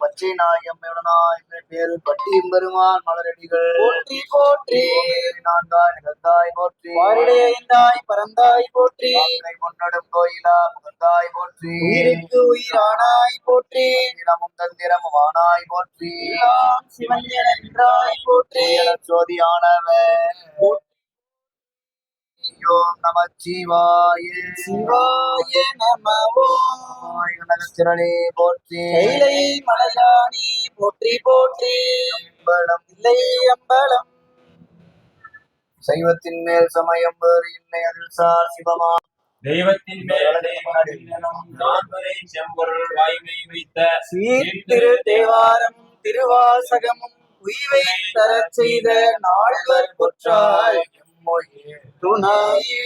பச்சை நாயம் பேரு பட்டியும் பெருமான் மலரடிகள் போற்றி போற்றி நான்காய் நிகழ்ந்தாய் போற்றி வாரிடைந்தாய் பரந்தாய் போற்றி முன்னடும் கோயிலா புகழ்ந்தாய் போற்றி உயிருக்கு உயிரானாய் போற்றி இடமும் தந்திரமும் ஆனாய் போற்றி எல்லாம் சிவன் என்றாய் போற்றி சோதியானவன் ஓம் நம சிவாய சிவாய நமவோ திரளே போற்றி கைலை மலையானி போற்றி போற்றி அம்பலம் இல்லை அம்பலம் சைவத்தின் மேல் சமயம் வேறு இல்லை அதில் சார் சிவமா தெய்வத்தின் மேல் நான்மறை செம்பொருள் வாய்மை வைத்த சீர்திரு தேவாரம் திருவாசகமும் உய்வை தரச் செய்த நால்வர் பொற்றாய் துணையே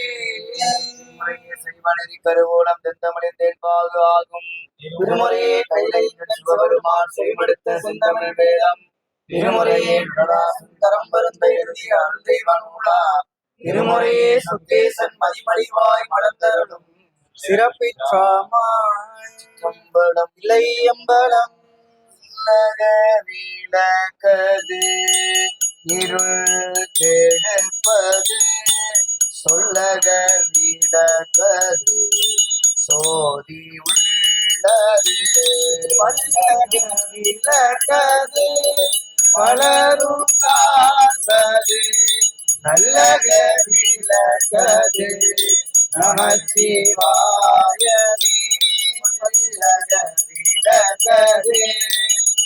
செய்வனரி கருவூலம் தெந்தமிழின் தேன்பாகு ஆகும் திருமுறையே கைலை சிவபெருமான் செய்வெடுத்த செந்தமிழ் வேதம் திருமுறையே தரம் வருந்த எழுதிய தெய்வ நூலா திருமுறையே சுத்தேசன் மதிமடிவாய் மலர்ந்தருளும் சிறப்பிற்றாம்பலம் இல்லை அம்பலம் விளக்கது இருள் கெடுப்பது சொல்லக விளக்கது சோதி உள்ளது விளக்கது பலரும் காண்பது நல்லக விளக்கது நமச்சிவாயவே நல்லக விளக்கது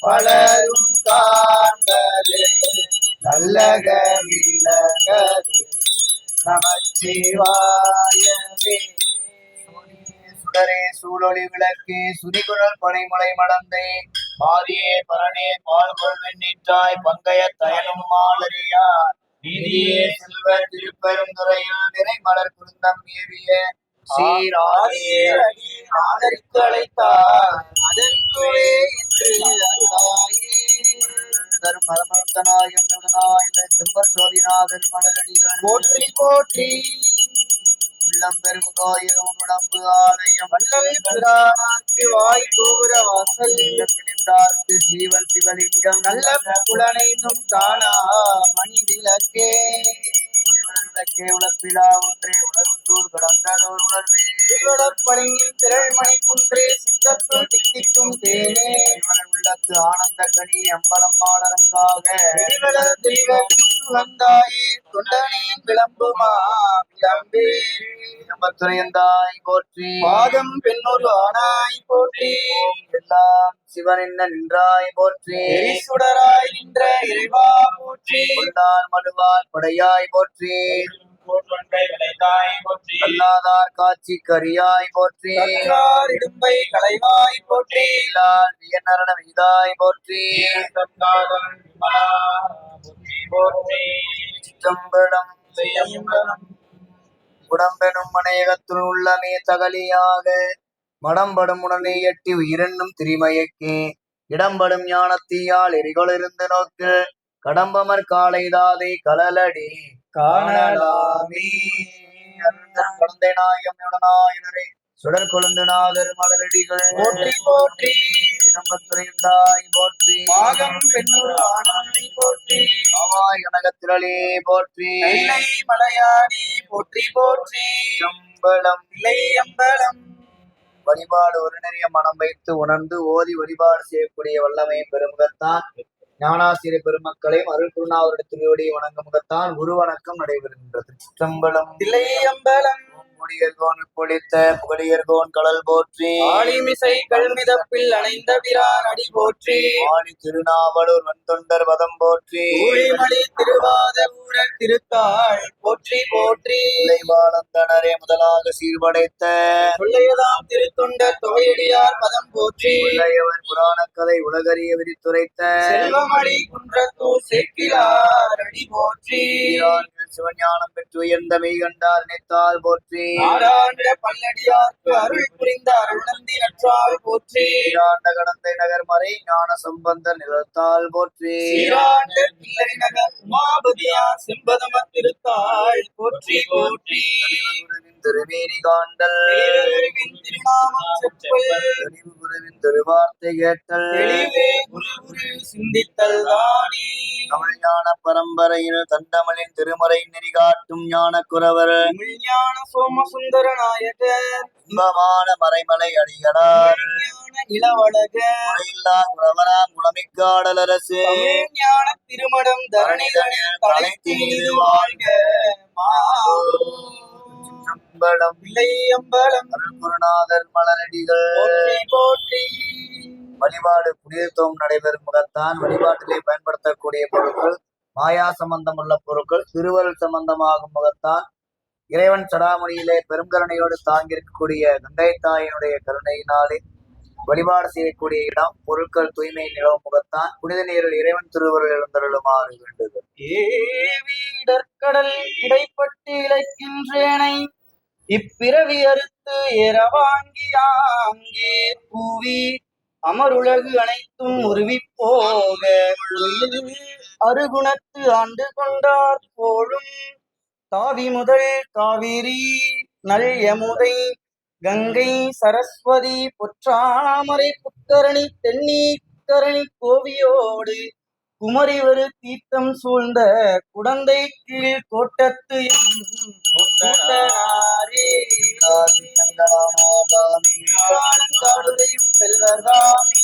பலரும் காண்பது நல்லக விளக்கது நமச்சிவாயவே சுடரே சூழொளி விளக்கே சுரிகுழல் பனைமுளை மடந்தை பாரியே பரணே பால்கொள் வெண்ணிற்றாய் பங்கைய தயலும் மாலரியா நீதியே செல்வ திருப்பெருந்துறையில் நிறை மலர் குருந்தம் ஏவிய சீராரியே ஆதரித்து அழைத்தார் அதன் துளே என்று அருளாயே பரமர்த்தனாயம் செம்பர் சோதிநாதர் மலரடிகள் போற்றி போற்றி உள்ளம் பெரும் கோயிலும் உடம்பு ஆலயம் வள்ளல் பிரானாக்கு வாய் கோபுர வாசல் நின்றார்க்கு சீவன் சிவலிங்கம் நல்ல புலனைந்தும் தானா மணி விளக்கே விளக்கே உழப்பிலா ஒன்றே உணர்வு தூர் கடந்ததோர் உணர்வே பழங்கில் திரள் மணி குன்றே சித்தத்துள் தித்திக்கும் தேனே உள்ளத்து ஆனந்த கனி அம்பலம் பாடலங்காக வந்தாயே தொண்டனின் விளம்புமா விளம்பே துறையந்தாய் போற்றி பாதம் பெண்ணொரு ஆனாய் போற்றி எல்லாம் சிவன் என்ன நின்றாய் போற்றி சுடராய் நின்ற இறைவா போற்றி கொண்டார் மனுவார் படையாய் போற்றி அல்லாதார் காட்சி கரியாய் போற்றி இடும்பை கலைவாய் போற்றி வியநரண விதாய் போற்றி சிற்றம்பலம் உடம்பெனும் மனையகத்துள் உள்ளமே தகலியாக மடம்படும் உடனே எட்டி உயிரென்னும் திரிமயக்கே இடம்படும் ஞானத்தீயால் எரிகொளிருந்து நோக்கு கடம்பமர் காலை தாதை கலலடி காணலாமே குழந்தை நாயகனே சுடர் கொழுந்து நாதர் மலரடிகள் போற்றி போற்றி இடம்பத்துறைந்தாய் போற்றி பாகம் பெண்ணூர் ஆனாய் போற்றி ஆவாய் கனகத்திரளே போற்றி மலையாடி போற்றி போற்றி அம்பலம் இல்லை அம்பலம் வழிபாடு ஒரு நிறைய மனம் வைத்து உணர்ந்து ஓதி வழிபாடு செய்யக்கூடிய வல்லமை பெருமுகத்தான் ஞானாசிரிய பெருமக்களையும் அருள் குருநாதருடைய வணங்க முகத்தான் குரு வணக்கம் நடைபெறுகின்றது. சிற்றம்பலம் இல்லை அம்பலம் புகழியர்கோன் பொழித்த புகழியர்கோன் கடல் போற்றி ஆளிமிசை கல்மிதப்பில் அணைந்த பிரான் அடி போற்றி ஆணி திருநாவலூர் வந்தொண்டர் பதம் போற்றி ஊழிமணி திருவாத ஊரர் திருத்தாள் போற்றி போற்றி பாலந்தனரே முதலாக சீர்படைத்த சொல்லையதாம் திருத்தொண்டர் தொகையடியார் பதம் போற்றி உள்ளையவர் புராண கதை உலகறிய விரித்துரைத்த செல்வமணி குன்றத்தூர் சேர்க்கிறார் அடி போற்றி சிவஞானம் பெற்று உயர்ந்த மெய்கண்டார் நினைத்தால் போற்றி ஆராண்ட பல்லடியார்க்கு அருள் புரிந்த அருள்நந்தி நற்றால் போற்றி ஈராண்ட கடந்தை நகர் மறை ஞான சம்பந்தர் நிலத்தால் போற்றி ஈராண்ட பிள்ளை நகர் உமாபதியா செம்பதம திருத்தாள் போற்றி போற்றி திருமேனி காண்டல் திருநாமம் செப்பல் குருவின் திருவார்த்தை கேட்டல் தெளிவே உரு சிந்தித்தல் தானே. தமிழ் ஞான பரம்பரையில் தண்டமலின் திருமுறை நெறிகாட்டும் ஞான குரவர் ஞான சோமசுந்தர நாயகர் இன்பமான மறைமலை அடிகளார் ஞான இளவழகர் முறையில்லா குரவராம் குளமிக்காடலரசு ஞான திருமடம் தரணிதனில் தலைத்தீது வாழ்க. அம்பலம் பிள்ளையம்பலம் அருள்குருநாதர் மலரடிகள் போற்றி போற்றி. வழிபாடு புனிதத்துவம் நடைபெறும் முகத்தான் வழிபாட்டிலே பயன்படுத்தக்கூடிய பொருட்கள் மாயா சம்பந்தமுள்ள பொருட்கள் திருவருள் சம்பந்தமாகும் முகத்தான் இறைவன் சடாமணியிலே பெருங்கருணையோடு தாங்கியிருக்கக்கூடிய கங்கை தாயினுடைய கருணையினாலே வழிபாடு செய்யக்கூடிய இடம் பொருட்கள் தூய்மை நிலவும் முகத்தான் புனித நீரில் இறைவன் திருவருள் எழுந்தருளுமாறு வேண்டுதல். ஏவிடற்கடல் இடைப்பட்டு இழைக்கின்றேனை இப்பிறவி அறுத்து எரவாங்கி ஆங்கே பூவி அமருலகு அனைத்தும் உருவி போக அருகுணத்து ஆண்டு கொண்டார் போலும் தாவி முதல் காவிரி நல் யமுதை கங்கை சரஸ்வதி பொற்றாமரை புத்தரணி தென்னீக்கரணி கோவியோடு குமரிவரு தீர்த்தம் சூழ்ந்த குடந்தை கீழ் கோட்டத்து செல்வர்தாமி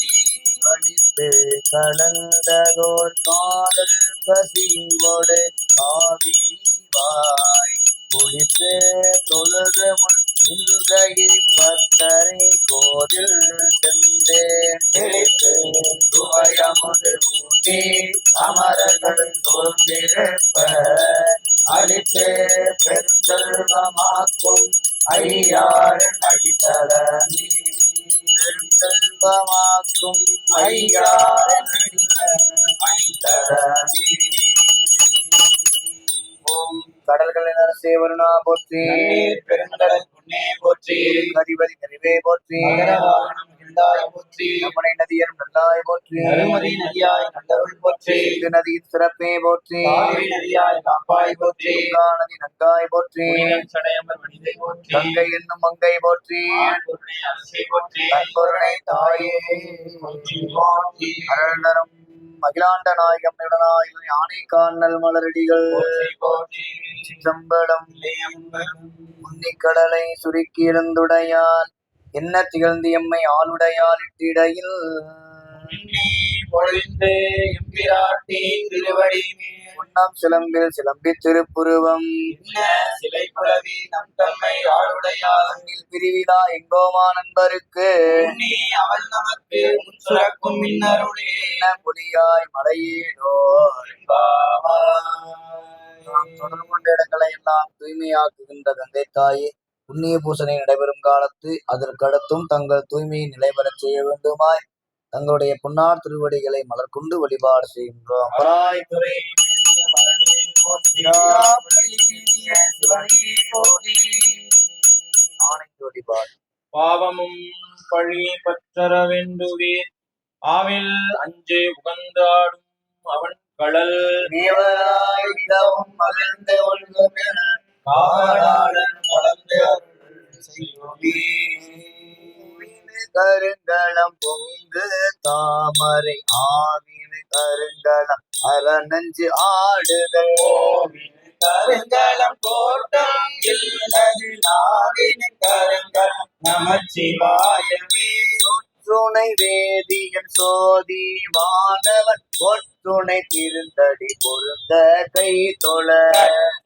கடந்ததோர் காதல் கசிவோடு காவிரிவாய் குளித்து தொழுது முன் பத்தரை கோதில் சென்றேன் தெளித்து சுவையமுது ஊட்டி அமரர்கள் தோன்றிருப்ப அளித்து பெருந்தெல்வமாக்கும் ஐயாறு அடித்தளி பெருந்தெல்வமாக்கும் ஐயாறு அடித்தளி. ஓம் கடல்களின் அரசே வருணா போற்றி பெருங்கடல் புண்ணே போற்றி அதிபதி கரிவே போற்றி போற்றி யமுனை நதியன் நல்லாய் போற்றி நருமதி நதியாய் நல்லருள் போற்றி சிந்து நதியின் சிறப்பே போற்றி காவிரி நதியாய் காப்பாய் போற்றி கங்கா நதி நங்காய் போற்றி சடையமர் மனிதை போற்றி கங்கை என்னும் மங்கை போற்றி அரசை போற்றி தன்பொருளை தாயே போற்றி அருள் தரும் அகிலாண்ட நாயகம் இடனாயில் யானை காணல் மலரடிகள் சிற்றம்பலம் உன்னிக்கடலை சுருக்கி எழுந்துடையான் என்ன திகழ்ந்து எம்மை ஆளுடையால் இட்டிடையில் பொழிந்து எம்பிராட்டி திருவடி உண்ணம் சிலம்பில் சிலம்பி திருப்புருவம் சிலை புலவி நம் தம்மை ஆளுடையால் அண்ணில் பிரிவிழா எங்கோமா நண்பருக்கு நீ அவள் நமக்கு முன் சுரக்கும் மின்னருளே என்ன பொடியாய் மலையேனோ நாம் தொடர்பு கொண்ட இடங்களை எல்லாம் தூய்மையாக்குகின்ற கங்கை தாயே புண்ணிய பூசணை நடைபெறும் காலத்து அதற்கடுத்தும் தங்கள் தூய்மையை நிலைபெறச் செய்ய வேண்டுமாய் தங்களுடைய பொன்னார் திருவடிகளை மலர் கொண்டு வழிபாடு செய்கின்றோம். வழிபாடு பாவமும் பழி பற்றற வேண்டுவீர் ஆவில் அஞ்சு உகந்தாடும் அவன் கடல் தேவராய் மிகவும் மகிழ்ந்து ஒழுங்குமென காவலாளன் கலந்து கருங்கலம் பொங்கு தாமரை ஆவின் கருங்கலம் அரணஞ்சு ஆடுதல் கருங்கலம் கோட்டம் இல்லது நாவின் கருங்கலம் நமச்சிவாயமே துணை வேதியன் சோதி மாணவன் ஒற்றுணை திருந்தடி பொருந்த கை தொழ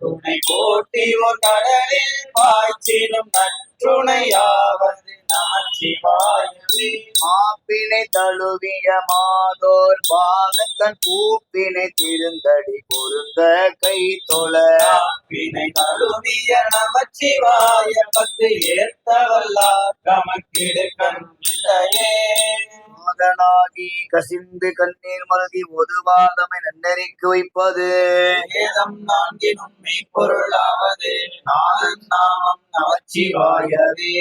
துணை கோட்டி ஒரு கடலில் பாய்ச்சிடும் நற்றுணையாவது நமச்சிவாயமே மாப்பினை தழுவிய மாதோர் பாகத்தன் பூப்பினை திருந்தடி பொருந்த கை தொழ வினை கழுவிய நமச்சிவாய பத்து ஏத்தவல்லார் கமக்கிடு கண்ணில்லையே மகனாகி கசிந்து கண்ணீர் மல்கி ஒதுவாதமை நன்னெறிக்கு வைப்பது வேதம் நான்கினும் மெய்ப்பொருளாவது நாதன் நாமம் நமச்சிவாயவே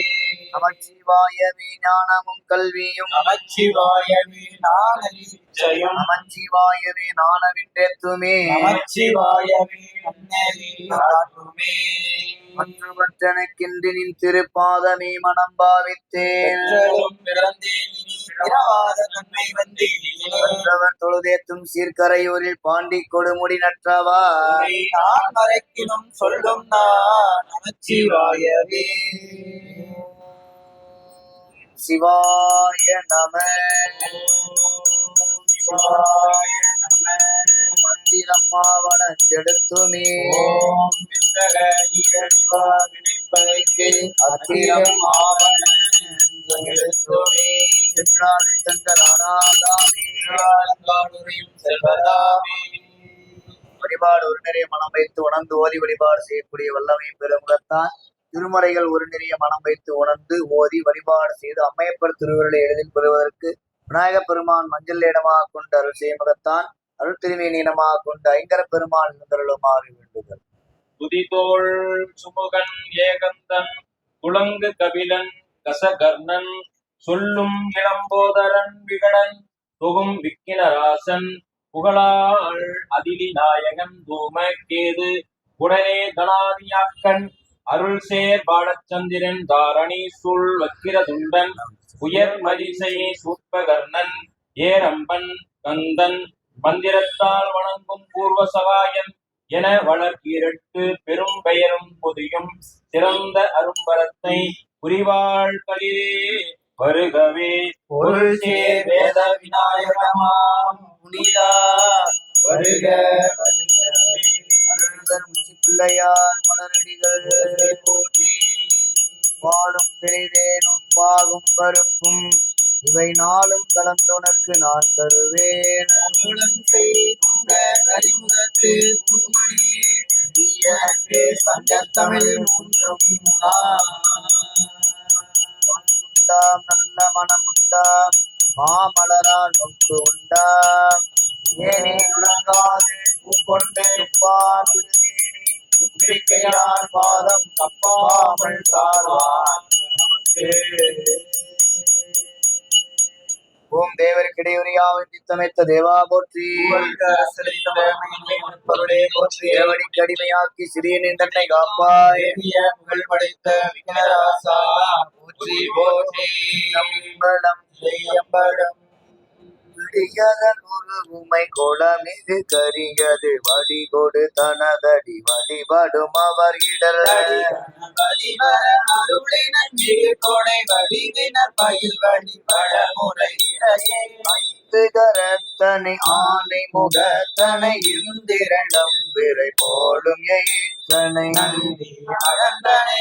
நமச்சிவாயவே ஞானமும் கல்வியும் நமச்சிவாயவே நானறிச்சயம் நமச்சிவாயவே நாணவின்றேத்துமே நமச்சிவாயவே நன்னெறி காட்டுமே மற்றவற்றனக்கென்று நின் திருப்பாதமே மனம் பாவித்தேன் பெற்றலும் பிறந்தேன் இனி பிறவாத தன்மை வந்தேன் பொழுதேத்தும் சீர்கரையூரில் பாண்டி கொடுமுடி நற்றவா நான் மறைக்கினும் சொல்லும் நான் நமச்சிவாயவே. சிவாய நம. சிவாய நம. மந்திரம்மாவன கெடுத்துமே ஓம் வித்தக ஈரடிவா வினைப்பதைக்கு அத்திரம் ஆவண எடுத்துமே. சென்றாதி தங்கள் ஆராதாமே காடுரையும் செல்வதாமே. வழிபாடு ஒரு நிறைய மனம் வைத்து உணர்ந்து ஓதி வழிபாடு செய்யக்கூடிய வல்லமை பெருமுகத்தான் திருமறைகள் ஒரு நிறைய மனம் வைத்து உணர்ந்து ஓதி வழிபாடு செய்து அம்மையப்பர் திருவுருளை எளிதில் பெறுவதற்கு விநாயகப் பெருமான் மஞ்சள் இடமாக கொண்டு அருள் செய்முகத்தான் அருள் திருமையின் இனமாக கொண்டு ஐங்கர பெருமான் இருந்தருளுமாறு வேண்டுதல். துதிதோள் சுமுகன் ஏகந்தன் குளங்கு கபிலன் கசகர்ணன் சொல்லும் இளம்போதரன் விகடன் தொகும் விக்கினராசன் புகழாள் அதிலி நாயகன் தூமகேது உடனே தனாதியாக்கன் அருள் சேர் பாலச்சந்திரன் தாரணி சூழ் வக்கிரதுண்டன் உயர் மரிசை சூட்பகர்ணன் ஏரம்பன் கந்தன் மந்திரத்தால் வணங்கும் பூர்வ சகாயன் என வளர்க்கிறட்டு பெரும் பெயரும் பொதியும் சிறந்த அரும்பரத்தை புரிவாழ்களிலே வருகவே. பொருள் சேர் வேத விநாயகமாம் புனிதா வருக வருகவே. அருள்தர் உச்சி பிள்ளையார் மலரடிகள் போற்றி பாடும் பெரிதேனும் பாகும் பருப்பும் இவை நாளும் கலந்துனக்கு நான் தருவேன். மூலம் செய்த அறிமுகத்து பூமணியே நீயற்கு சங்கத்தமிழ் மூன்றும் உண்டாம் நல்ல மனமுண்டாம் மாமலரால் நொக்கு உண்டாம் ஏனே உலகாது கொண்டு துப்பிக்கையார் பாதம் தப்பாமல் சார்வான் ஓம் தேவருக்கிடையுரியாவின் சித்தமைத்த தேவா போற்றி. பொருளே போற்றி. தேவடிக்கு அடிமையாக்கி சிறியனின் தன்னை காப்பாய். புகழ் படைத்த விக்னராசா போற்றி போற்றி. நம்பளம் செய்யப்படும் விடியதன் ஒரு உமை கோலமிகு கரியது வடிகொடு தனதடி வழிபடும் அவர் இடர் கரத்தனை ஆனை முகத்தனை இந்திரண்டம் விரை போலும் எயிற்றனை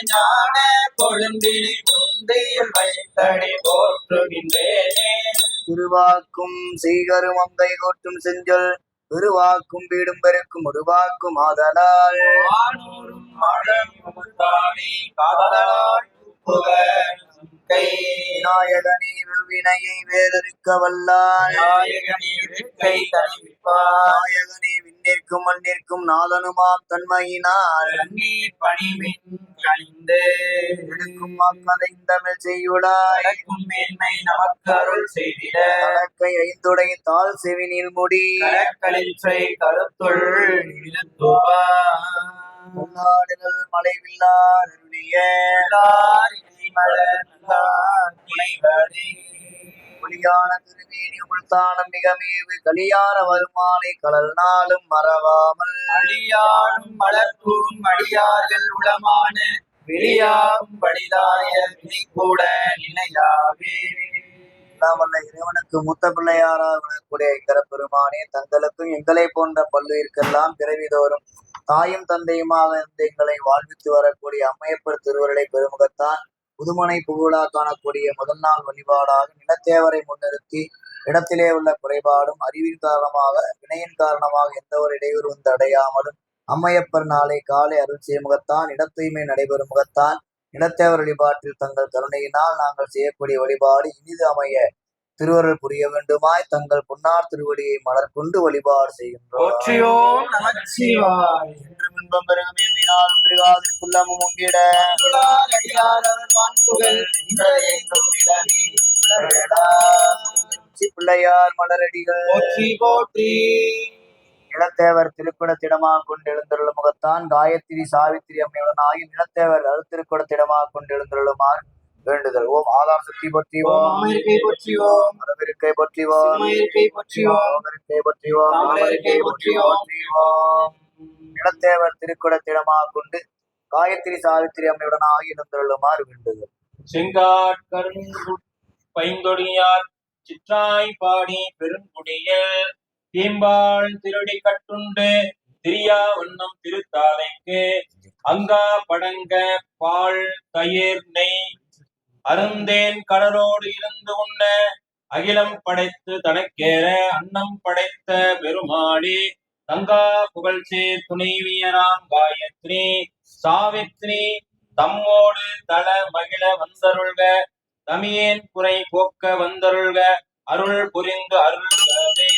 ஞான கொழுந்தினி குந்தையில் வைத்தடி போற்றுகின்றேனே. திருவாக்கும் சீகரும் அம்பை கோட்டும் செஞ்சொல் பெருவாக்கும் வீடும் பெருக்கும் உருவாக்கும் ஆதலால் வானூரும் மழமுத்தாடி காதலால் புகழ் கை விநாயகனே வினையை வேறறுக்க வல்லாய். நாயகனே வெட்கை தணிவிப்பார். நாயகனே விண்ணிற்கும் மண்ணிற்கும் நாதனுமாம் தன்மையினால் கண்ணீர் பணிமின் கணிந்து எடுக்கும் மக்கதை தமிழ் செய்யுளாய். நடக்கும் மேன்மை நமக்கு அருள் செய்திட கணக்கை ஐந்துடை தாள் செவினில் முடி கடற்களில் கருத்துள் இருத்துவார். பொன்னாடுகள் மலைவில்லார் அருளிய ஒளியான திருமேனி உள்தானம் மிகமேவு கலியான வருமானை கடல் நாளும் மறவாமல் அழியாடும் மலர்க்கும் அடியார்கள் உளமான வெளியாகும் படிதாய வினை கூட நிலையாவே. வல்ல இறைவனுக்கு மூத்த பிள்ளையாராக விளங்கக்கூடிய எங்கர பெருமானே, தங்களுக்கும் எங்களை போன்ற பல்லுயிர்க்கெல்லாம் பிறவிதோறும் தாயும் தந்தையுமாக இருந்து எங்களை வாழ்வித்து வரக்கூடிய அம்மையப்பர் திருவருளை பெருமுகத்தான் புதுமனை புகழா காணக்கூடிய முதல் நாள் வழிபாடாக நிலத்தேவரை முன்னிறுத்தி இடத்திலே உள்ள குறைபாடும் அறிவின் காரணமாக வினையின் காரணமாக எந்த ஒரு இடையூறு வந்து அடையாமலும் அம்மையப்பர் நாளை காலை அருள் செய்ய முகத்தான் இடத்தூய்மை நடைபெறும் முகத்தான் நிலத்தேவர் வழிபாட்டில் தங்கள் கருணையினால் நாங்கள் செய்யக்கூடிய வழிபாடு இனிது அமைய திருவருள் புரிய வேண்டுமாய் தங்கள் பொன்னார் திருவடியை மலர் கொண்டு வழிபாடு செய்கின்றோம். நமச்சிவாய். என்று மின்பம் பெருகும் எவ்வினாலும் திருவாதிற்குள்ளமும் உங்கிட பிள்ளையார் மலரடிகள் போற்றி போற்றி. நிலத்தேவர் திருக்குடத்திடமாக கொண்டு எழுந்தருளும் முகத்தான் காயத்ரி சாவித்திரி அம்மையுடன் ஆகிய நிலத்தேவர் அருத்திருக்குடத்திடமாக கொண்டு எழுந்தருளுமாறு வேண்டுதல். ஓம் ஆதார சக்தி போற்றி ஓம் ஓம் ஆமையிருக்கை போற்றி ஓம் மரபிருக்கை போற்றி ஓம் சிம்மயிருக்கை போற்றி ஓம் யோகருக்கை போற்றி ஓம் தாமரையிருக்கை போற்றி ஓம். போற்றி ஓம். நிலத்தேவர் திருக்குடத்திடமாக கொண்டு காயத்ரி சாவித்திரி அம்மையுடனாக இருந்தருளுமாறு வேண்டுதல். செங்காட்கருண் பைந்தொடியார் சிற்றாய் பாடி பெருங்குடியில் தீம்பாள் திருடி கட்டுண்டு திரியா வண்ணம் திருத்தாலைக்கு அங்கா படங்க பால் தயிர் நெய் அருந்தேன் கடலோடு இருந்து உண்ண அகிலம் படைத்து தனக்கேற அன்னம் படைத்த பெருமாளி தங்கா புகழ்ச்சி துணைவியராம் காயத்ரி சாவித்ரி தம்மோடு தள மகிழ வந்தருள்க தமியேன் குறை போக்க வந்தருள்க அருள் புரிந்து அருள்கவே.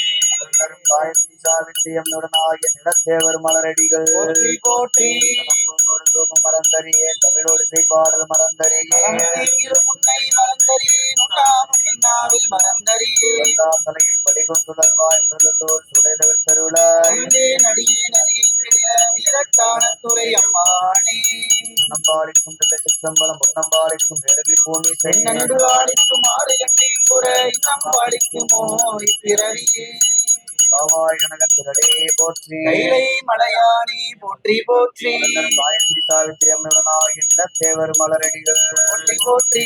காயத்ரி சாவித்திரி அம்மையுடனாகிய நிலத்தேவர் மலரடிகள் போற்றி போற்றி மறந்தறியேன் தமிழோடு செய்பாடல் மறந்தறியேன் மறந்தேங்கிலும் உன்னை மறந்தறியேன் உண்டாகும் என்னாவில் மறந்தறியேன் தலையில் படிகொண்டுடல்வாய் உடலோர் சுடைதவர் தருள அறிந்தேன் அடியேன் அதில் கெடில வீரட்டான துறை அம்மானே நம்பாளிக்கும் சிற்றம்பலம் பொன்னம்பாளிக்கும் வேடலி பூமி பெண்ணன்று வாழிக்கும் ஆறு கண்டேன் குறை இன்னம் வாழிக்குமோ இப்பிறவியே காவாய் கனகத்திரடே போற்றி கைலை மலையானே போற்றி போற்றி காயத்ரி சாவித்திரி அம்மையுடனாகிய நிலத்தேவர் மலரடிகள் போற்றி போற்றி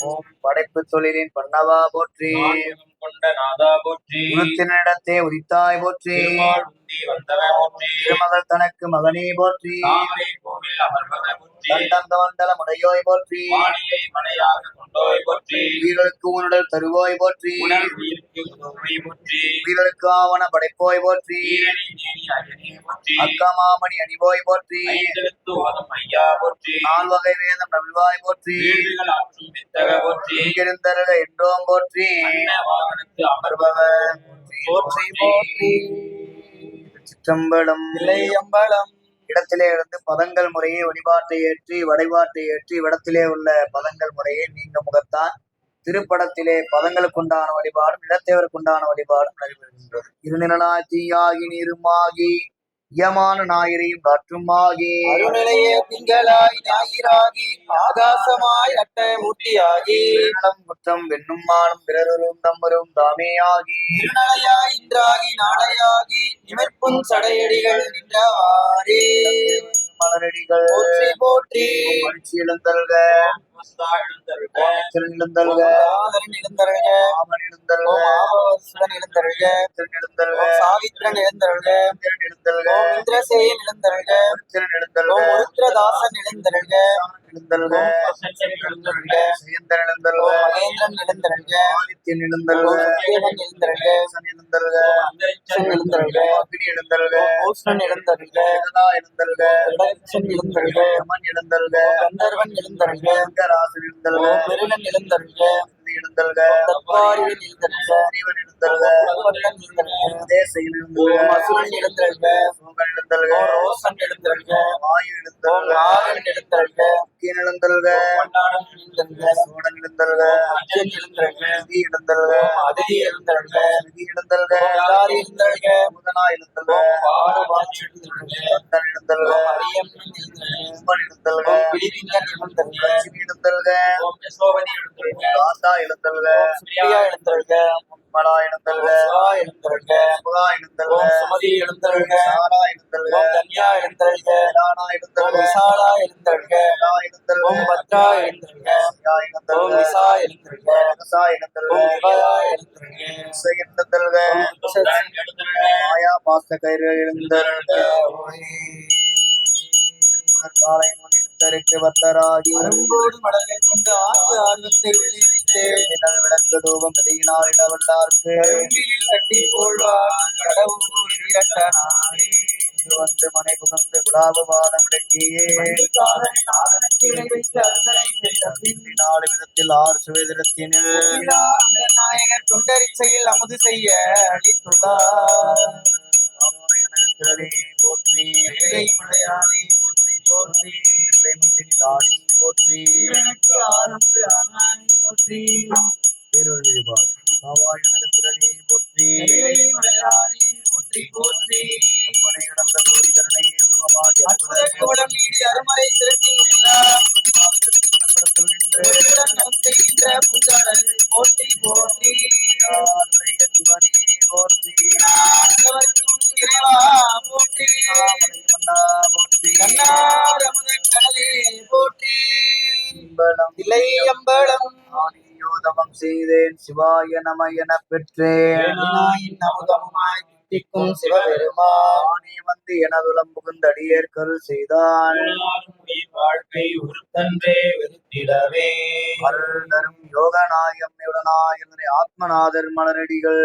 ஓம் படைப்பு தொழிலின் பண்ணவா போற்றி நான்முகம் கொண்ட நாதா போற்றி குணத்தினிடத்தே உதித்தாய் போற்றி திருமால் உந்தி வந்தவ போற்றி திருமகள் தனக்கு மகனே போற்றி தாமரை கோவில் அமர்வத போற்றி தண்டந்தவண்டல முடையோய் போற்றி வாணியை மனையாக கொண்டோய் போற்றி உயிர்களுக்கு உன்னுடல் தருவோய் போற்றி உணர் உயிருக்கு உணவை போற்றி உயிர்களுக்கு ஆவண படைப்போய் போற்றி ஈரணி நேனி அயனே போற்றி அக்கமாமணி அணிவோய் போற்றி ஐந்தெழுத்து ஓதம் ஐயா போற்றி நால்வகை வேதம் நல்வாய் போற்றி வீடுகள் ஆற்றும் வித்தக போற்றி இங்கிருந்தருக என்றோம் போற்றி அன்ன வாகனத்து அமர்பவர் போற்றி போற்றி சிற்றம்பலம் இல்லை அம்பலம் இடத்திலே இருந்து பதங்கள் முறையை வழிபாட்டை ஏற்றி வழிபாட்டை ஏற்றி இடத்திலே உள்ள பதங்கள் முறையை நீங்க முகத்தான் திருப்படத்திலே பதங்களுக்குண்டான வழிபாடும் இடத்தேவருக்குண்டான வழிபாடும் நடைபெறுகின்றது. இருநிலனாய் தீயாகி நீருமாகி இயமான ஞாயிறையும் காற்றுமாகி அருநிலைய திங்களாய் ஞாயிறாகி ஆகாசமாய் அட்ட மூர்த்தியாகி நலம் குற்றம் வெண்ணும் மானும் பிறரும் தம்மரும் தாமேயாகி திருநலையாய் இன்றாகி நாளையாகி நிமிர்ப்பும் சடையடிகள் நின்றவாறே மலரடிகள் போற்றி போற்றி மகிழ்ச்சி எழுந்தல்க எழுந்தருக திருநிலந்தல்க ஆதரன் எழுந்தருக ஆமன் எழுந்தல்க ஓம் ஆபவசுடன் எழுந்தருக திருநிலந்தல்க ஓம் சாவித்திரன் எழுந்தருக எழுந்தல்க ஓம் இந்திரசேயன் எழுந்தருக எழுந்தல்க ஓம் உருத்திரதாசன் எழுந்தருக எழுந்தல்க எழுந்தருக சேந்தன் எழுந்தல்க ஓம் மகேந்திரன் எழுந்தருக ஆதித்யன் எழுந்தல்க ஓம் சத்யவன் எழுந்தருக எழுந்தல்க அந்தரிக்ஷன் எழுந்தருக அக்னி எழுந்தல்க ஓம் பூஷ்ணன் எழுந்தருக ஜெகதா எழுந்தல்க பிரதக்ஷன் எழுந்தருக யமன் எழுந்தல்க கந்தர்வன் எழுந்தருக ராசன் எழுந்தல்க ஓம் மிருகன் எழுந்தருக எழுந்தல்க தற்பாரிவன் எழுந்தருக ஜீவன் எழுந்தல்க பகவந்தன் எழுந்தருக தேசையில் எழுந்தல்க ஓம் அசுரன் எழுந்தருக சோமன் எழுந்தல்க ஓம் ரோசன் எழுந்தருக வாயு ஓம் எழுந்தல்க நாகன் எழுந்தருக முக்கியன் எழுந்தல்க கொண்டாடன் எழுந்தருக சோழன் எழுந்தல்க அஜன் எழுந்தருக நிதி எழுந்தல்க ஓம் அதிதி எழுந்தருக நிதி எழுந்தல்க தாரி எழுந்தருக முதனா எழுந்தல்க பாரவாட்சி எழுந்தருக சந்தன் எழுந்தல்க ஓம் அரியம்மன் எழுந்தருக உம்மன் எழுந்தல்க ஓம் பிடிதிங்கன் எழுந்தருக லட்சுமி எழுந்தல்க ஓம் யசோவதி எழுந்தருக காந்தா எழுந்தல்க பிரியா எழுந்தருக மலா எழுந்தல்க சிவா எழுந்தருக சுகா எழுந்தல்க ஓம் சுமதி எழுந்தருக சாரா எழுந்தல்க ஓம் தன்யா எழுந்தருக ராணா ஓம் எழுந்தல்க விசாலா எழுந்தருக ரா எழுந்தல்க ஓம் பத்ரா எழுந்தருக யா ஓம் எழுந்தல்க விசா எழுந்தருக ரசா எழுந்தல்க ஓம் விபயா எழுந்தருக இசை எழுந்தல்க துர்கன் எழுந்தருக மாயா பாச கயிறு எழுந்தல்க காலை முடித்தருக்கு வத்தராகி அரும்போடு மடலை கொண்டு ஆழ்ந்த ஆர்வத்தை உள்ளே வைத்து தினல் விளக்கு தூபம் பதியினால் இடவல்லார்க்கு கரும்பினில் கட்டி போல்வார் கடவுள் வீரட்டனாரே வந்து மனை புகந்து குலாப பாதம் இடக்கியே காதலின் ஆதனத்தினை வைத்து அர்ச்சனை செய்த பின் நாலு விதத்தில் ஆறு சுவேதிரத்தினில் அந்த நாயகர் தொண்டரிச்சையில் அமுது செய்ய அளித்துள்ளார் போற்றி ஏழை மலையானே போற்றி போற்றி இல்லை முத்தினி தாடி போற்றி எனக்கு ஆரம்பு ஆனானே போற்றி பேரொழி வழிபாடு காவாயனகத்திரளி போற்றி ஏழை மலையானே போற்றி போற்றி அப்பனை இழந்த கோடி கருணையை உருவமாகி அற்புத கோலம் நீடி அருமறை சிறப்பில் நின்றார் நின்று போற்றி நாட்டவர்க்கும் இறைவா போற்றி மாமலை மன்னா போற்றி கண்ணார் அமுதக் கடலே போற்றி அம்பலம் தில்லை அம்பலம் ஆனியோதமம் செய்தேன் சிவாய நம எனப் பெற்றேன் வினாயின் அமுதமுமாய் தித்திக்கும் சிவபெருமான் ஆனி வந்து எனதுலம் புகுந்தடியேற்கருள் செய்தான் வாழ்க்கை உருத்தன்றே வெறுத்திடவே அருள் தரும் யோகநாயம் யுடனாய் ஆத்மநாதர் மலரடிகள்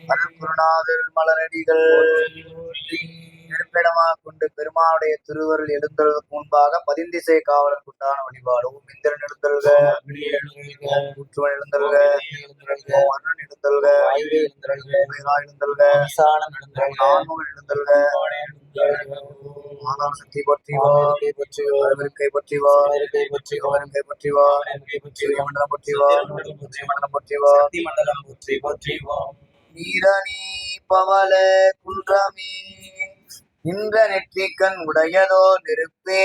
அருள் குருநாதர் மலரடிகள் இருப்பிடமா கொண்டு பெருமானுடைய திருவருள் எழுந்தலுக்கு முன்பாக பதிந்திசை காவலர் உண்டான வழிபாடு ஓம் இந்திரன் எழுந்தல்க கூற்றுவன் எழுந்தல்க ஓம் அருணன் எழுந்தல்க எழுந்தல்க ஆன்முகன் எழுந்தல்க ஆதார சக்தி பற்றிவா இருக்கை பற்றிவா இருக்கை பற்றிவா மண்டலம் பற்றிவா மண்டலம் பற்றிவா மண்டலம் போற்றி போற்றி நீரணி பவள குன்றமே நின்ற நெற்றிக்கண் உடையதோ நெருப்பே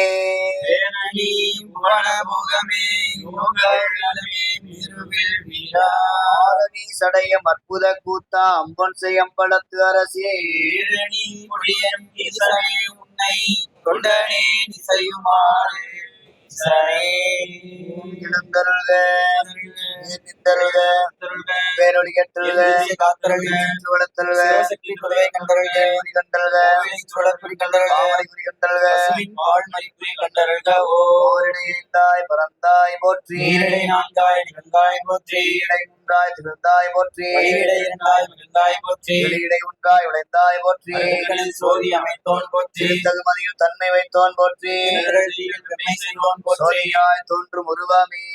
பேரணி புவனமுகமே யோகமே மிருவில் வீரா ஆரணி சடையம் அற்புத கூத்தா அம்பன் செய்யம்பலத்து அரசே பேரணி முடியன் ஈசனே உன்னை கொண்டனே நிசையுமாறு எழுந்தருள்க நின்றருள்க பேரொழிகற்றுள்க வளர்த்தல்க சிவசக்தி குறைவை கண்டருள்க கண்டல்க சுடற்குறி கண்டருள்க தாமரை குறி கண்டல்க பால் மறிக்குறி கண்டருள்க ஓ ஓரிடைந்தாய் பறந்தாய் போற்றி நீரிடை நான்காய் நிகழ்ந்தாய் போற்றி இடை உண்டாய் திகழ்ந்தாய் போற்றி வயிரிடை இரண்டாய் மிகுந்தாய் போற்றி வெளியிடை உண்டாய் உழைந்தாய் போற்றி அருள்களில் சோதி அமைத்தோன் போற்றி திருத்தகுமதியில் தன்மை வைத்தோன் போற்றி நிழலில் வெம்மை செய்வோன் போற்றி சோதியாய் தோன்றும் உருவமே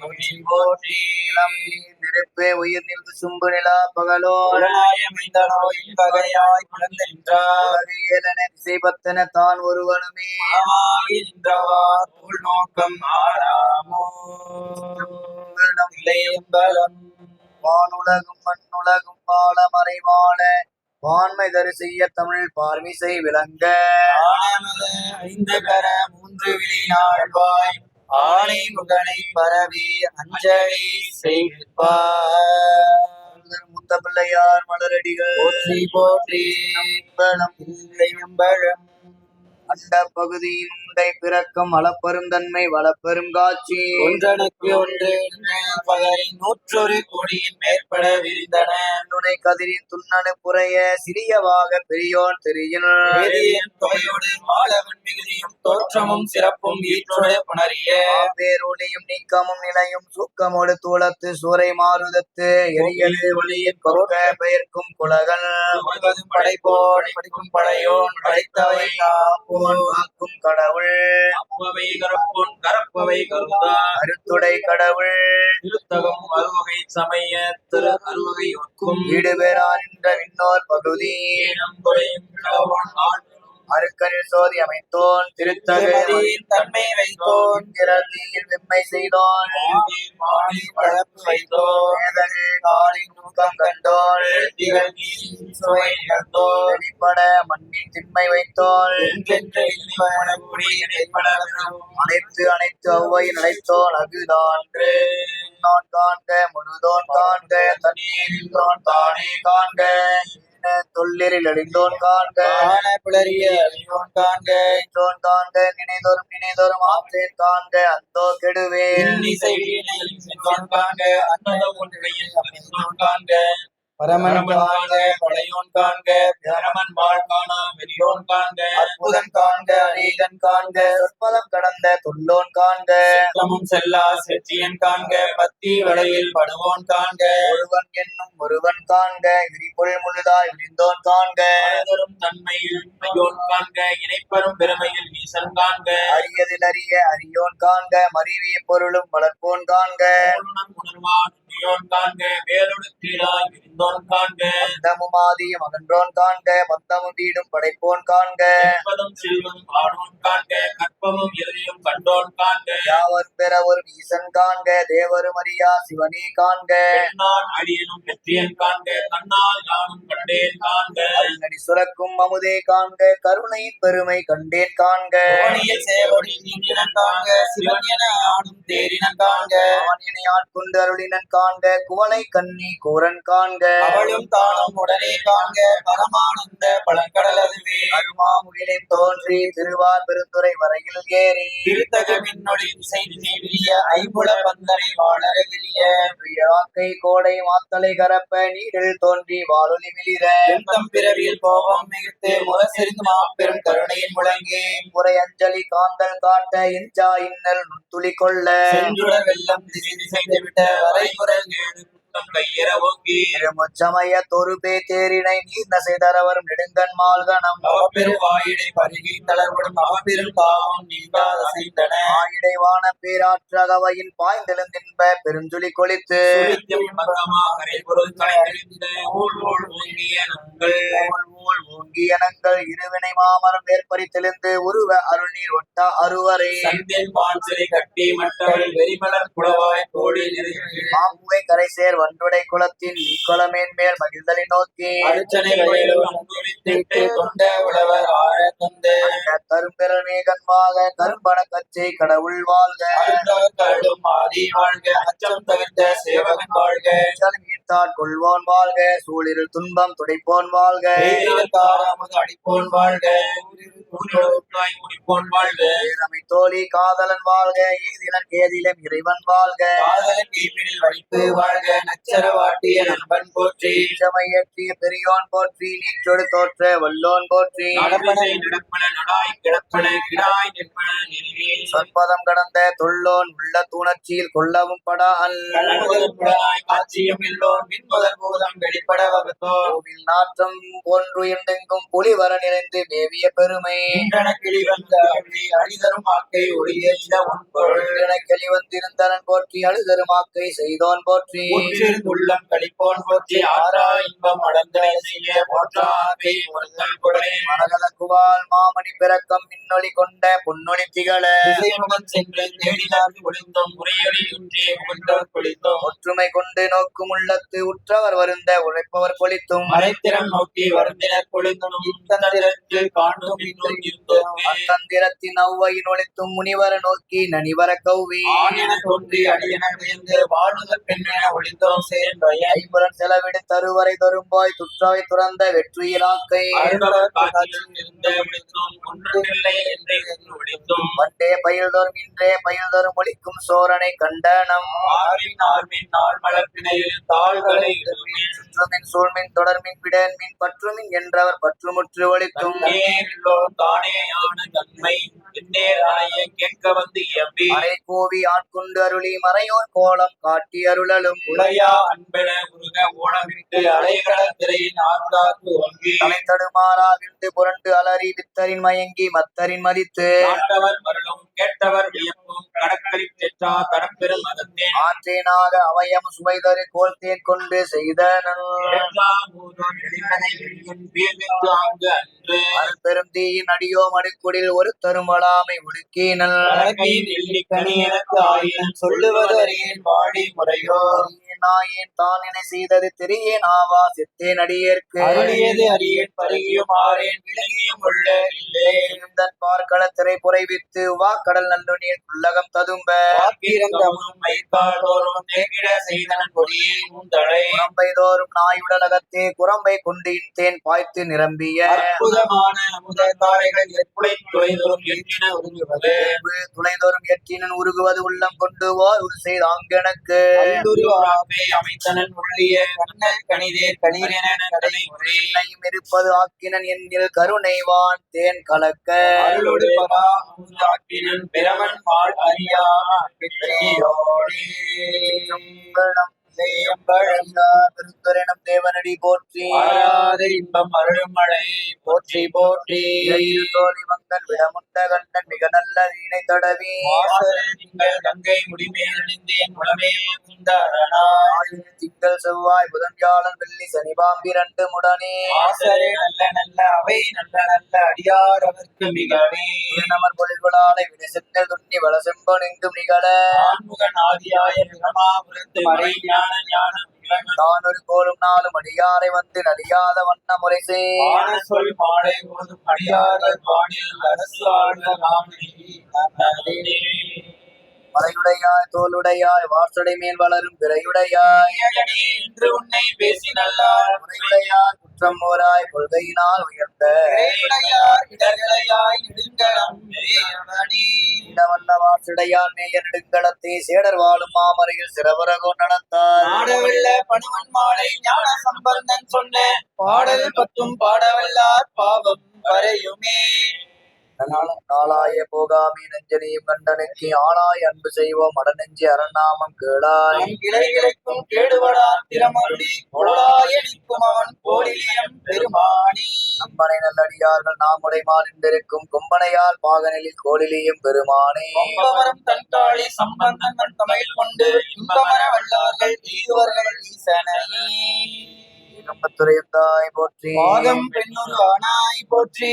போற்றி போற்றி இளம் நீர் நெருப்பே உயிர் நின்று சும்பு நிலா பகலோ உடனாய மைந்தனோ இவ்வகையாய் குழந்தை நின்றார் ஏலன திசைபத்தன தான் ஒருவனுமே மனமாகி நின்றவார் உள் நோக்கம் ஆடாமோ இல்லை எம்பலம் வானுலகும் மண்ணுலகும் வாழ மறைவாழ வான்மை தரு செய்ய தமிழ் பார்மிசை விளங்க ஆனமத ஐந்து கர மூன்று விழி நாழ்வாய் ஆணை முகனை பரவி அஞ்சலி செய்வார் முத்த பிள்ளையார் மலரடிகள் போற்றி போற்றி அம்பலம் இல்லை எம்பலம் அண்ட பகுதியின் உண்டை பிறக்கும் வளப்பெருந்தன்மை வளப்பெரும் காட்சி ஒன்றனுக்கு ஒன்று பகை நூற்றொரு கோடியின் மேற்பட விரிந்தன நுனை கதிரின் துண்ணனு புறைய சிறியவாக பெரியோன் தெரியின் வேதியன் தொகையோடு மாலவன் மிகுதியும் தோற்றமும் சிறப்பும் ஈற்றோடு புணரிய பேரொழியும் நீக்கமும் நிலையும் சூக்கமோடு தூளத்து சூறை மாறுதத்து எரியது ஒளியின் கொக்க பெயர்க்கும் குலகள் முழுவதும் படைப்போன் படிக்கும் படையோன் படைத்தவை காப்போன் காக்கும் கடவுள் அப்பவை கரப்பொன் கரப்பவை கருதா அருத்துடை கடவுள் திருத்தகம் அறுவகை சமய திரு அறுவகை ஒக்கும் ஈடுபெறா நின்ற விண்ணோர் பகுதி ஈனம் குறையும் கிழவன் ஆண்டும் அருக்கனில் சோதி அமைத்தோன் திருத்தகையின் திருமதியின் தன்மை வைத்தோன் தீயில் வெம்மை செய்தோன் மாடி பழப்பு வைத்தோன் வேதகு காலின் நூக்கம் கண்டோன் திகழ் நீரின் சுவை கண்டோன் வெளிப்பட மண்ணின் திண்மை வைத்தோன் என்றென்று இனிப்படக்கூடிய இடைப்படவும் அனைத்து அனைத்து அவ்வையில் அழைத்தோன் அகுதான்று நான் காண்க முழுதோன் காண்க தண்ணீரில் தானே காண்க தொல்லிரில் அழிந்தோன் காண்க ஆன பிளறிய அறியோன் காண்க தோன் காண்க நினைதோறும் ஆற்றேன் காண்க அந்தோ கெடுவேன் இன்னிசை வீணை செல்வோன் காண்க அன்னதம் ஒன்றையில் அமைந்தோன் காண்க பரமன் காண்க படையோன் காண்க பிரமன் வாழ் காணா பெரியோன் காண்க அற்புதன் காண்க அநேகன் காண்க சொற்பதம் கடந்த தொல்லோன் காண்க சித்தமும் செல்லா செற்றியன் காண்க பத்தி வளையில் படுவோன் காண்க ஒருவன் என்னும் ஒருவன் காண்க விரிபொருள் முழுதாய் விரிந்தோன் காண்க அழதரும் தன்மையில் மையோன் காண்க இணைப்பரும் பெருமையில் ஈசன் காண்க அரியதில் அறிய அரியோன் காண்க மறிவிய பொருளும் வளர்ப்போன் காண்க பூர்ணம் உணர்வான் உண்மையோன் காண்க வேலொடு கீழாய் விரிந்தோன் காண்க பந்தமும் ஆதியும் அகன்றோன் காண்க பந்தமும் வீடும் படைப்போன் காண்க என்பதும் செல்வம் ஆனோன் காண்க கற்பமும் இறுதியும் கண்டோன் காண்க யாவரும் பெற ஒரு ஈசன் காண்க தேவரும் அறியா சிவனே காண்க பெண்ணால் அடியனும் வெற்றியன் காண்க கண்ணால் யானும் கண்டேன் காண்க அருங்கடி சுரக்கும் அமுதே காண்க கருணையின் பெருமை கண்டேன் காண்க கோணியில் சேவடி நீங்கினன் காண்க சிவன் என ஆடும் தேரினன் காண்க அவனினை ஆட்கொண்டு அருளினன் காண்க குவளை கண்ணி கூரன் காண்க அவளும் தானும் உடனே காண்க பரமானந்த பழங்கடல் அதுவே அருமாமுகிலே தோன்றி திருவார் பெருந்துறை வரையில் ஏறி திருத்தக மின்னொளி செய்தி விரிய ஐம்புல பந்தனை வாழறகிரிய வாக்கை கோடை மாத்தலை கரப்ப நீரில் தோன்றி வாழொலி மிளிர தம் பிறவியில் கோபம் மிகுத்து முரசெறிந்து மாபெரும் கருணையின் முழங்கி முறை அஞ்சலி காந்தல் காட்ட இஞ்சா இன்னல் நுண்துளி கொள்ள சென்றுட வெள்ளம் திசை திசைந்து விட்ட வரைமுறை கையற ஓங்கி திருமுச்சமய தொருபே தேரினை நீர் நசைதரவரும் நெடுங்கண் மால்கணம் அவப்பெருவாயிடை பருகி தளர்படும் அவப்பெரும் காவம் நீங்காத செய்தன ஆயிடைவான பேராற்றகவையின் பாய்ந்தெழுந்தின்ப பெருஞ்சுளி கொளித்து சுழித்தும் பக்கமா கரை பொருள் கலைந்தெழுந்த ஊழ் ஊழ் ஓங்கிய நங்கள் ஓங்கியனங்கள் இருவினை மாமரம் ஏற்பறித்தெழுந்து உருவ அருள்நீர் ஒட்டா அருவரை சந்தில் பான் சிறை கட்டி மட்டவள் வெறிமலர் குளவாய் கோடி நிறைய மாமுகை கரை சேர் வன்றுடை குளத்தின் நீக்குளமேன் மேல் மகிழ்தலை நோக்கி அருச்சனை வயலும் அங்குவித்திட்டு கொண்ட உழவர் ஆழ தந்து கரும்பெறல் மேகன்மாக கரும்பட கச்சை கடவுள் வாழ்க அருந்தவர் கருடும் ஆதி வாழ்க அச்சம் தவிர்த்த சேவகன் வாழ்க ஈர்த்தாட் கொள்வோன் வாழ்க சூழிருள் துன்பம் துடைப்போன் வாழ்க தாராமது அடிப்போன் வாழ்க ஊரில் முடிப்போன் வாழ்க பேரமை தோழி காதலன் வாழ்க ஏதிலன் கேதிலம் இறைவன் வாழ்க காதலன் கீழ்ப்பினில் வைப்பு வாழ்க நச்சர வாட்டிய நண்பன் போற்றி இச்சமையற்றிய பெரியோன் போற்றி நீற்றொடு தோற்ற வல்லோன் போற்றி நடப்பனை நடப்பன நடாய் கிடப்பன கிடாய் நிற்பன நிறுவி சொற்பதம் கடந்த தொல்லோன் உள்ள தூணர்ச்சியில் கொள்ளவும் படா அல் முதல் புலனாய் காட்சியும் இல்லோன் மின் முதல் பூதம் வெளிப்பட வகுத்தோ கோவில் நாற்றம் ஒன்று எண்டெங்கும் புலிவர நிறைந்து மேவிய பெருமை இன்றன கிளி வந்த அழி அழிதரும் ஆக்கை ஒளியேற்ற உன் பொருள் கிளி வந்திருந்தனன் போற்றி அழுதருமாக்கை செய்தோன் போற்றி உள்ளம் கழிப்போன் போற்றி ஆரா இன்பம் அடர்ந்தனை செய்ய போற்றாக்கை முருகல் கொடை மரகலக்குவால் மாமணி பிறக்கம் மின்னொளி கொண்ட பொன்னொளி திகழ திசைமுகம் சென்று தேடினார் ஒளிந்தோம் முறையொலி குன்றே முகந்தோர் கொளித்தோம் ஒற்றுமை கொண்டு நோக்கும் உள்ளத்து உற்றவர் வருந்த உழைப்பவர் கொளித்தும் மறைத்திறம் நோக்கி வருந்தினர் கொழுந்தும் இத்தந்திரத்தில் காண்டும் இன்னும் இருந்தோம் அத்தந்திரத்தின் அவ்வையின் ஒளித்தும் முனிவர நோக்கி நனிவர கௌவி ஆணென தோன்றி அடியென வியந்து வாழ்முதல் பெண்ணென ஒளிந்தோம் சேர்ந்தோம் ஐம்புலன் செலவிடு தருவரை தரும்பாய் துற்றவை துறந்த வெற்றியிலாக்கை அருளவர் காட்சியில் இருந்த விழித்தோம் ஒன்றில்லை என்றே விழித்தோம் பண்டே பயில் தரும் இன்றே பயில் தரும் ஒளிக்கும் சோரனை கண்டனம் ஆர்மின் நாள் மலர்பிணையில் தாள்களை இடுமின் சுற்றுமின் சூழ்மின் தொடர்மின் பிடன்மின் பற்றுமின் என்றவர் பற்றுமுற்று ஒளித்தும் நேரில்லோர் தானே ஆன தன்மை பின்னேர் ஆய கேட்க வந்து எம்பி அரை கோவி ஆட்கொண்டு அருளி மறையோர் கோலம் காட்டி அருளலும் உடையா அன்பென உருக ஓடமிட்டு அலைகடல் திரையின் ஆர்ந்தார்க்கு ஒங்கி தலை தடுமாறா விழுந்து புரண்டு அலறி வித்தரின் மயங்கி மத்தரின் மதித்து நாட்டவர் மருளும் கேட்டவர் வியப்பும் கடற்கரை பெற்றா தடப்பெரும் மதத்தேன் ஆற்றேனாக அவயம் சுவைதரு கோல்தேன் கொண்டு செய்தனன் அது பெரும் தீயின் அடியோ மடுக்குடில் ஒரு தருமலாமை ஒடுக்கினல் எனக்கு ஆயின் சொல்லுவது அறியேன் வாடி முறையோ நாயேன் தான் என செய்தது தெரியேன் ஆவா செத்தேன் அடியேற்கு அருளியது அறியேன் பருகியும் ஆறேன் விலகியும் உள்ள இல்லே இருந்தன் பார்க்கள திரை புரைவித்து வாக்கடல் நல்லு நீர் உள்ளகம் ததும்ப வாக்கீரங்கமும் மயிர்கால்தோறும் தேக்கிட செய்தனன் கொடியே மூந்தழை குரம்பை தோறும் நாயுடலகத்தே குரம்பை கொண்டு இன்தேன் பாய்த்து நிரம்பிய அற்புதமான அமுத தாரைகள் எப்புளை துளைதோறும் எற்றின உருகுவது துளைதோறும் எற்றினன் உருகுவது உள்ளம் கொண்டு ஓர் உரு செய்த ஆங்கெனக்கு அல்லுருவாப்பை அமைத்தனன் உள்ளிய கண்ணல் கணிதே களீரென கடை உரை என்னையும் இருப்பது ஆக்கினன் என்னில் கருணைவான் தேன் கலக்க அருளோடு பரா அமுதாக்கினன் பிரமன் பால் அறியா வெற்றியோடே பெருந்துரைனம் தேவனடி போற்றி ஆராத இன்பம் அருளும் மழை போற்றி போற்றி தோழி மங்கன் விடமுண்ட கண்டன் மிக நல்ல வீணை தடவி திங்கள் கங்கை முடிமேல் அணிந்தேன் உடமே சுந்தரனாய் திங்கள் செவ்வாய் புதன் வியாழன் வெள்ளி சனி பாம்பிரண்டு முடனே ஆசரே நல்ல நல்ல அவை நல்ல நல்ல அடியார் அவர்க்கு மிகவே நமர் பொழில்களாலை விட செந்தல் துண்ணி வள செம்பன் எங்கும் நிகழ ஆண்முகன் ஆதியாய பிரமாபுரத்து மறை ஞான ஞான ஞானம் இளமை தான் ஒரு கோலும் நாளும் அடியாரை வந்து நடியாத வண்ண முறை ஆன சொல் மாலை ஓதும் அடியார்கள் வானில் அரசு ஆழ்ந்த ராமனே மலையுடையாய் தோளுடையாய் வார்சடை மேல் வளரும் பிறையுடையாய் என்று உன்னை பேசி நல்லார் முறையுடையார் குற்றம் ஓராய் கொள்கையினால் உயர்ந்த இடையார் இடர்களையாய் நெடுங்கலம் மேயவனே. இடவல்ல வார்சடையால் மேய நெடுங்களத்தை சேடர் வாழும் மாமரையில் சிறவரகோ நடத்தார் பாடவல்ல பணுவன் மாலை ஞான சம்பந்தன் சொன்ன பாடல் பத்தும் பாடவல்லார் பாவம் வரையுமே. நாளாய போகாமி நெஞ்சனியும் கண்டனுக்கு ஆளாய் அன்பு செய்வோம் அடநெஞ்சி அரணாமம் கேளாய் நம் கிளைகளுக்கும் கேடுபடார் திறமருளி கோளாய நிற்கும் அவன் கோடிலியம் பெருமானி. அம்பனை நல்லடியார்கள் நாமுடை மாறிந்திருக்கும் கொம்பனையால் பாகனில் கோடிலியும் பெருமானே கொம்பமரம் தன்காளி சம்பந்தன் தன் தமிழ் கொண்டு இன்பமர வல்லார்கள் ஈதுவர்கள் ஈசனையே. கம்பத்துறையந்தாய் போற்றி பாகம் பெண்ணொரு ஆனாய் போற்றி.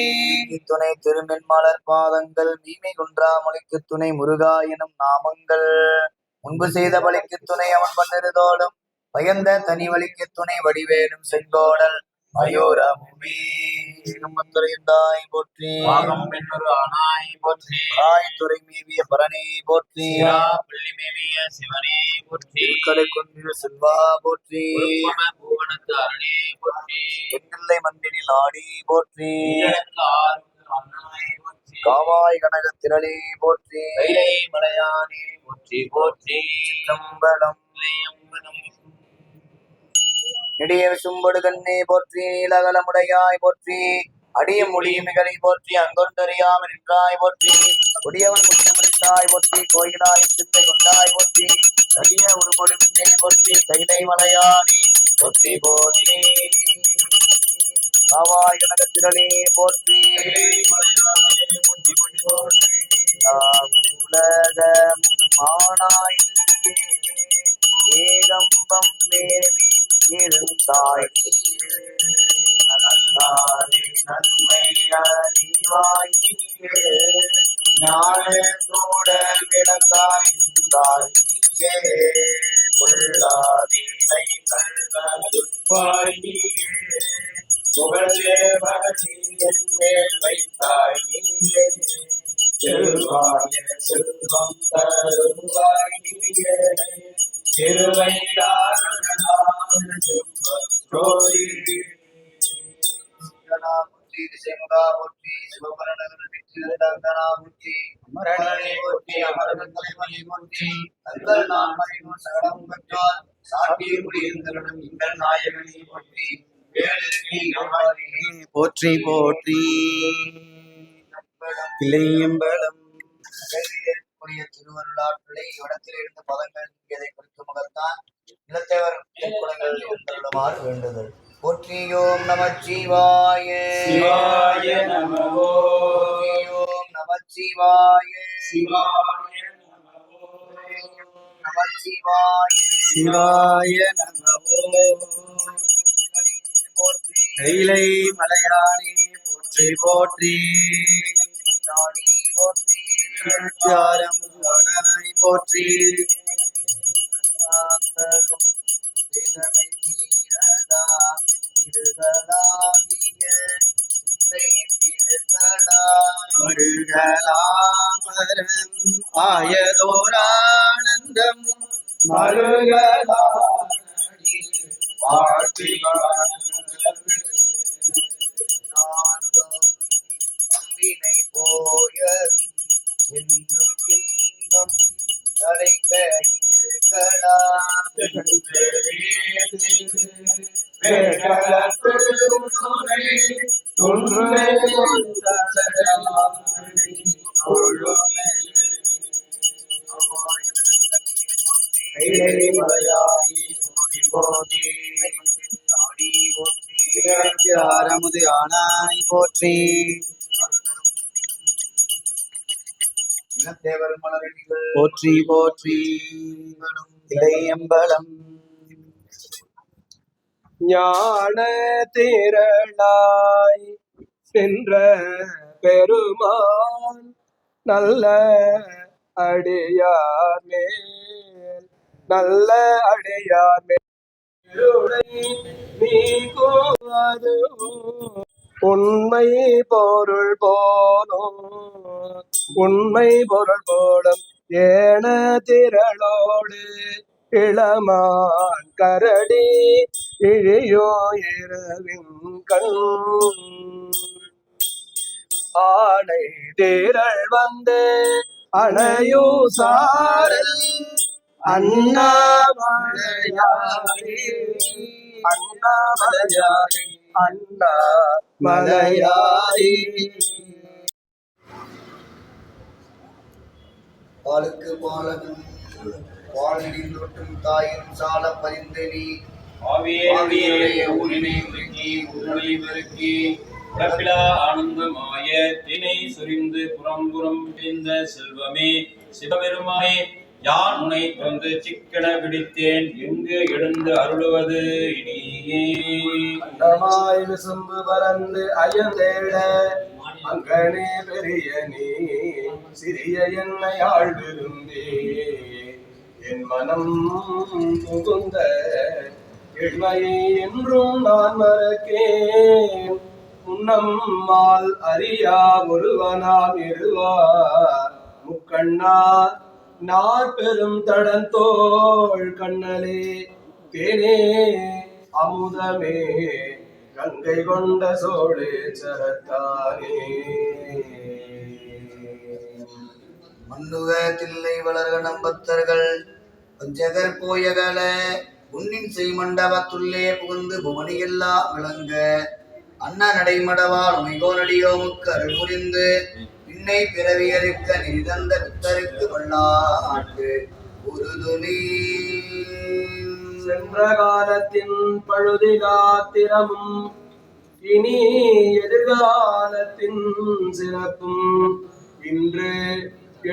துணை திருமென் மலர் பாதங்கள் மீமை குன்றா மொழிக்கு துணை முருகா எனும் நாமங்கள் முன்பு செய்த பலிக்கு துணை அவன் பன்னிருதோடும் பயந்த தனி வலிக்கு துணை வடிவேலும் செங்கோடல் மயூரமுமே. கம்பத்துறையந்தாய் போற்றி பாகம் பெண்ணொரு ஆனாய் போற்றி. துறை மேவிய பரணி போற்றி பள்ளி மேவிய சிவனே போற்றி. கடை கொண்டு செல்வா போற்றி உருப்பம பூவனத்து அருளே போற்றி. எண்ணில்லை மண்ணினில் ஆடி போற்றி எனக்கு ஆறும் ஆனாய் போற்றி. காவாய் கனக திரளே போற்றி கைலை மலையானே போற்றி போற்றி. சிற்றம்பலம் சிலையம்பலம் நெடிய சும்படு கண்ணே போற்றி நீலகலமுடையாய் போற்றி அடிய முடியுமிகளை போற்றி அங்கொண்டறியாம நின்றாய் போற்றி கொடியவன் குற்றமளித்தாய் போற்றி கோயிலாய் சித்தை கொண்டாய் போற்றி அடிய ஒரு கொடுமின்னே போற்றி கைலை மலையானே போற்றி போற்றி காவாய் கனகத்திரளே போற்றி உலகம் ஆனாய் ஏகம்பம் தேவி இருந்தாய் நன்மை அறிவாய் ஞான சூடல் விளக்காய் பொருளாதினை மேல் வைத்தாய் செல்வாய செல்வம் தருவாய் போற்றி சிவபரணங்கள் போற்றி அமரனை போற்றி அமரன் தலைவனை போற்றி தங்கள் நான்மறை சகலம் பெற்றார் சாட்டிய குடியிருந்தருடன் எங்கள் நாயகனை போற்றி போற்றி போற்றி. இளையம்பலம் திருவருளாற்றலை இடத்தில் இருந்து பதங்கள் நீங்கியதை குறிக்கும் முகத்தான் நிலத்தேவர் குணங்கள் எழுந்தருளுமாறு வேண்டுதல். போற்றியோம் நமச்சிவாய சிவாய நமோ. போற்றியோம் நமச்சிவாய நமச்சிவாய சிவாய நமோ. போற்றி கைலை மலையானே போற்றி போற்றி. நாடி போற்றி ஆனாய் போற்றி. மருகலாமரம் ஆயதோரானந்தம் மருகலாடி வாழ்த்தி அம்பினை போயரும் என்றும் இன்பம் தலைக்க ஆரமுது ஆனாய் போற்றி. இனத்தேவர் மலரடிகள் போற்றி போற்றி. இளையம்பலம் ஞான திரளாய் சென்ற பெருமான் நல்ல அடியார் மேல் நல்ல அடையார் மேருடை நீக்குவது உண்மை பொருள் போலும் உண்மை பொருள் போலும் ஏன திரளோடு இளமான் கரடி இழியோ இரவின் கண் ஆனை திரள் வந்து அணையோ சாரல் அண்ணாமலையாரே அண்ணாமலையாரே அண்ணாமலையாரே. பாலுக்கு பாலனும் பாலினில் தொட்டும் தாயின் சால பறிந்து நீ ஆவியே ஊரினை உருக்கி உருளை பெருக்கி உடப்பிலா ஆனந்தமாய தினை சொரிந்து புறம்புறம் பிடிந்த செல்வமே சிவபெருமானே யான் உனை தொந்து சிக்கன பிடித்தேன் எங்கு எழுந்து அருளுவது இனியே. அண்டமாய் விசும்பு பறந்து அயந்தேட அங்கனே பெரிய நீ சிறிய என்னை ஆள் விரும்பி என் மனம் புகுந்த எளிமையை என்றும் நான் மறக்கேன் முன்னம்மால் அறியா ஒருவனாம் இருவார் முக்கண்ணார் நார் பெரும் தடந்தோள் கண்ணலே தேனே அமுதமே கங்கை கொண்ட சோழே சரத்தானே. மண்ணுக தில்லை வளர்க நம்பத்தர்கள் பஞ்சகர் போயகல உன்னின் செய்மண்டபத்துள்ளே புகுந்து புவனியெல்லாம் விளங்க அண்ணா நடைமடவால் உமைகோனடியோமுக்கு அருள் புரிந்து பின்னை பிறவியறுக்க நிதந்த வித்தருக்கு வல்லாட்டு உறுதுணி சென்ற காலத்தின் பழுதிலாத்திரமும் இனி எதிர்காலத்தின் சிறப்பும் இன்று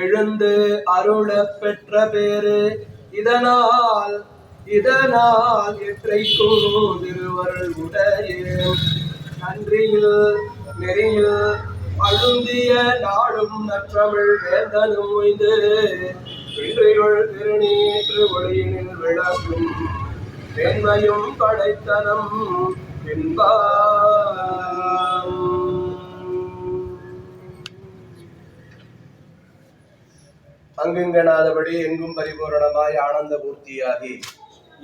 எழுந்து அருள பெற்ற பேரு இதனால் எற்றைக்கும் திருவருள் உடைய நன்றியில் நெறியில் அழுந்திய நாடும் நற்றமிழ் வேந்தனும் உய்து இன்றையுள் திருநீற்று ஒளியினில் விளக்கும் பெண்மையும் படைத்தனம் என்பாம். அங்குங்கனாதபடி எங்கும் பரிபூரணமாய் ஆனந்த பூர்த்தியாகி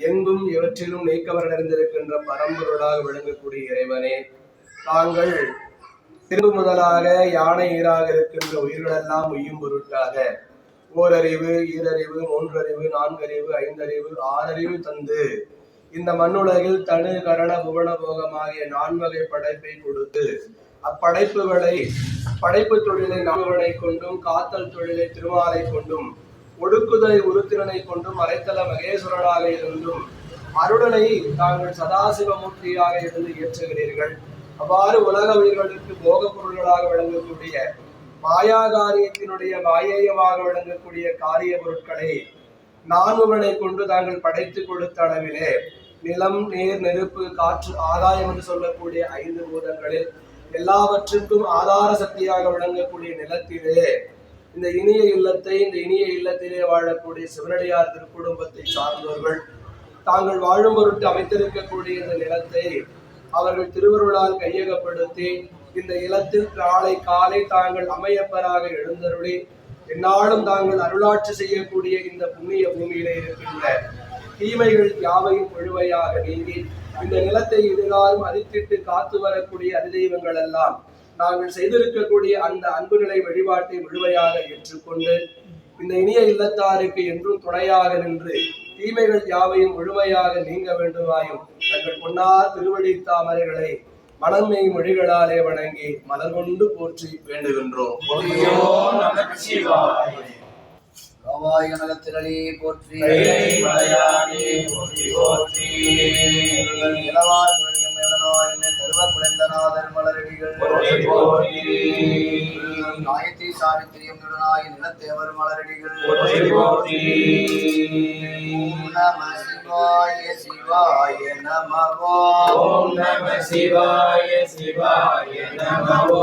எங்கும் இவற்றிலும் நீக்கவர் நிறைந்திருக்கின்ற பரம்பொருளாக விளங்கக்கூடிய இறைவனே, தாங்கள் திரும்பு முதலாக யானை ஈராக இருக்கின்ற உயிர்களெல்லாம் உய்யும் பொருட்டாக ஓரறிவு, ஈரறிவு, மூன்றறிவு, நான்கறிவு, ஐந்தறிவு, ஆறறிவு தந்து இந்த மண்ணுலகில் தனு கரண புவன போகமாகிய நான்வகை படைப்பை கொடுத்து அப்படைப்புகளை படைப்பு தொழிலை நான்கவனை கொண்டும் காத்தல் தொழிலை திருமாலை கொண்டும் ஒடுக்குதலை உருத்திரனை கொண்டும் அரைத்தல மகேஸ்வரனாக இருந்தும் அருடனை தாங்கள் சதாசிவமூர்த்தியாக இருந்து இயற்றுகிறீர்கள். அவ்வாறு உலக உயிர்களுக்கு போக பொருள்களாக விளங்கக்கூடிய மாயாகாரியத்தினுடைய மாயேயமாக விளங்கக்கூடிய காரிய பொருட்களை நான்முகனை கொண்டு தாங்கள் படைத்து கொடுத்த அளவிலே நிலம், நீர், நெருப்பு, காற்று, ஆகாயம் என்று சொல்லக்கூடிய 5 பூதங்களில் எல்லாவற்றுக்கும் ஆதார சக்தியாக விளங்கக்கூடிய நிலத்திலே இந்த இனிய இல்லத்திலே வாழக்கூடிய சிவனடியார் திருக்குடும்பத்தை சார்ந்தவர்கள் தாங்கள் வாழும் பொருட்டு அமைத்திருக்கக்கூடிய இந்த நிலத்தை அவர்கள் திருவருளால் கையகப்படுத்தி இந்த இல்லத்தில் நாளை காலை தாங்கள் அமையப்பராக எழுந்தருளி எந்நாளும் தாங்கள் அருளாட்சி செய்யக்கூடிய இந்த புண்ணிய பூமியிலே இருக்கின்ற தீமைகள் யாவையும் முழுமையாக நீங்கி இந்த நிலத்தை இதுகாலும் அதித்திட்டு காத்து வரக்கூடிய அதிதெய்வங்கள் எல்லாம் நாங்கள் செய்திருக்கக்கூடிய அந்த அன்பு நிலை வழிபாட்டை முழுமையாக ஏற்றுக்கொண்டு இந்த இனிய இல்லத்தாருக்கு என்றும் துணையாக நின்று தீமைகள் யாவையும் முழுமையாக நீங்க வேண்டுமாயும் தங்கள் பொன்னார் திருவடி தாமரைகளை மனமை மொழிகளாலே வணங்கி மலர் கொண்டு போற்றி வேண்டுகின்றோம். காவாய நலத்திரளே போற்றி இளவார் தருவ குழந்தநாதர் மலரடிகள் நாயத்தி சாவித்திரியம் நுடனாய் நிலத்தேவர் மலரடிகள். நம சிவாய சிவாய நமவோ ஓம் நம சிவாய சிவாய நமவோ